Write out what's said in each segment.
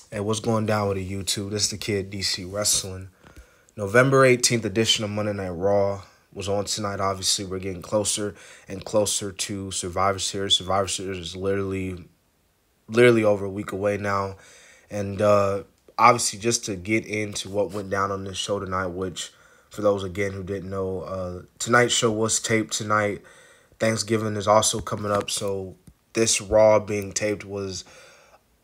Hey, what's going down with the YouTube? This is the kid DC Wrestling. November 18th edition of Monday Night Raw was on tonight. Obviously, we're getting closer and closer to Survivor Series. Survivor Series is literally over a week away now. And obviously, just to get into what went down on this show tonight, which for those, again, who didn't know, tonight's show was taped tonight. Thanksgiving is also coming up, so this Raw being taped was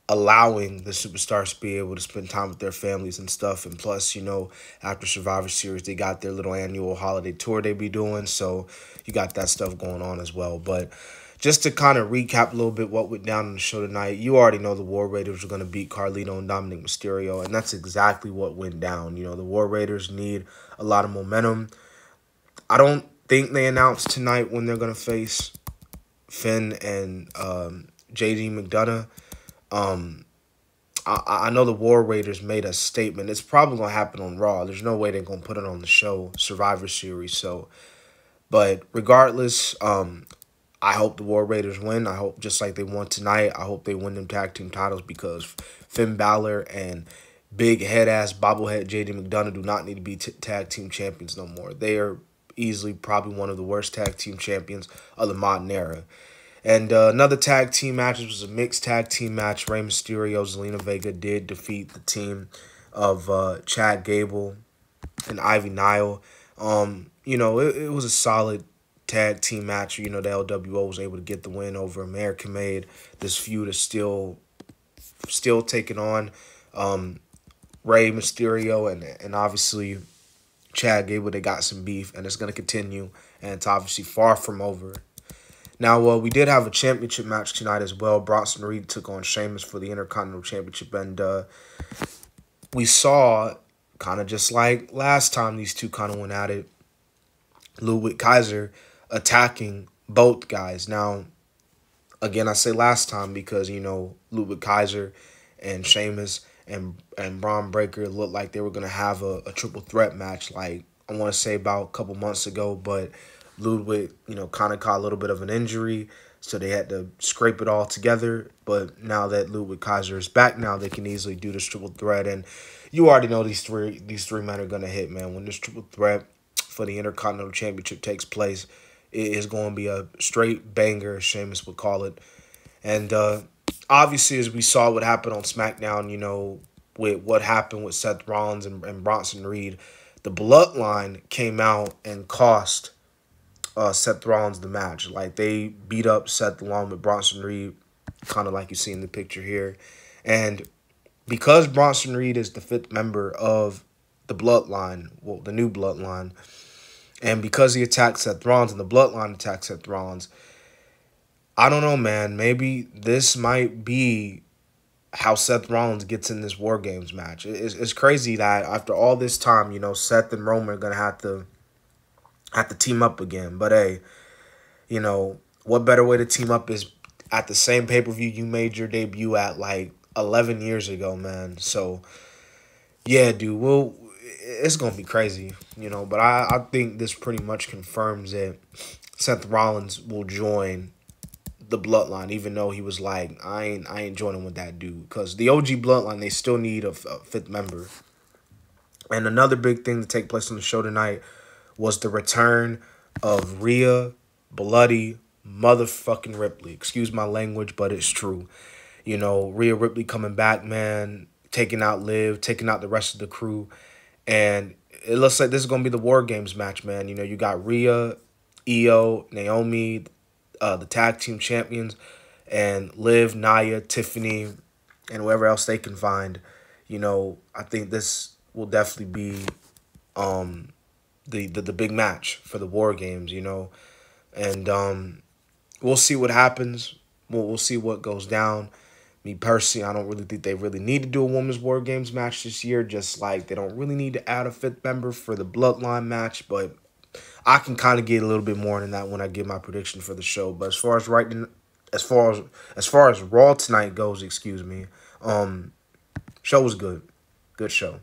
allowing the superstars to be able to spend time with their families and stuff. And plus, after Survivor Series, they got their little annual holiday tour they be doing. So you got that stuff going on as well. But just to kind of recap a little bit what went down on the show tonight, you already know the War Raiders were going to beat Carlito and Dominic Mysterio. And that's exactly what went down. The War Raiders need a lot of momentum. I don't think they announced tonight when they're going to face Finn and JD McDonough. I know the War Raiders made a statement. It's probably going to happen on Raw. There's no way they're going to put it on the show, Survivor Series. But regardless, I hope the War Raiders win. I hope, just like they won tonight, I hope they win them tag team titles because Finn Balor and big head-ass bobblehead JD McDonough do not need to be tag team champions no more. They are easily probably one of the worst tag team champions of the modern era. And another tag team match was a mixed tag team match. Rey Mysterio, Zelina Vega did defeat the team of Chad Gable and Ivy Nile. It was a solid tag team match. The LWO was able to get the win over American Made. This feud is still taking on Rey Mysterio and obviously Chad Gable. They got some beef, and it's going to continue, and it's obviously far from over. Now, we did have a championship match tonight as well. Bronson Reed took on Sheamus for the Intercontinental Championship, and we saw, kind of just like last time these two kind of went at it, Ludwig Kaiser attacking both guys. Now, again, I say last time because, Ludwig Kaiser and Sheamus and Braun Breaker looked like they were going to have a triple threat match, like I want to say about a couple months ago, but Ludwig, kind of caught a little bit of an injury, so they had to scrape it all together. But now that Ludwig Kaiser is back, now they can easily do this triple threat. And you already know these three men are going to hit, man. When this triple threat for the Intercontinental Championship takes place, it is going to be a straight banger, as Sheamus would call it. And obviously, as we saw what happened on SmackDown, with what happened with Seth Rollins and Bronson Reed, the Bloodline came out and cost Seth Rollins the match. Like, they beat up Seth along with Bronson Reed, kind of like you see in the picture here. And because Bronson Reed is the 5th member of the Bloodline, well, the new Bloodline, and because he attacked Seth Rollins and the Bloodline attacked Seth Rollins, I don't know, man. Maybe this might be how Seth Rollins gets in this War Games match. It's crazy that after all this time, Seth and Roman are going to have to team up again. But hey, what better way to team up is at the same pay-per-view you made your debut at like 11 years ago, man. So yeah, dude, it's gonna be crazy, but I think this pretty much confirms that Seth Rollins will join the Bloodline, even though he was like, I ain't joining with that dude, because the OG Bloodline, they still need a 5th member. And another big thing to take place on the show tonight was the return of Rhea Bloody motherfucking Ripley. Excuse my language, but it's true. Rhea Ripley coming back, man, taking out Liv, taking out the rest of the crew. And it looks like this is going to be the War Games match, man. You got Rhea, Io, Naomi, the tag team champions, and Liv, Nia, Tiffany, and whoever else they can find. I think this will definitely be the big match for the War Games, and we'll see what happens. We'll see what goes down. Me personally, I don't really think they really need to do a Women's War Games match this year, just like they don't really need to add a 5th member for the Bloodline match, but I can kind of get a little bit more than that when I give my prediction for the show. But as far as Raw tonight goes, show was good. Good show.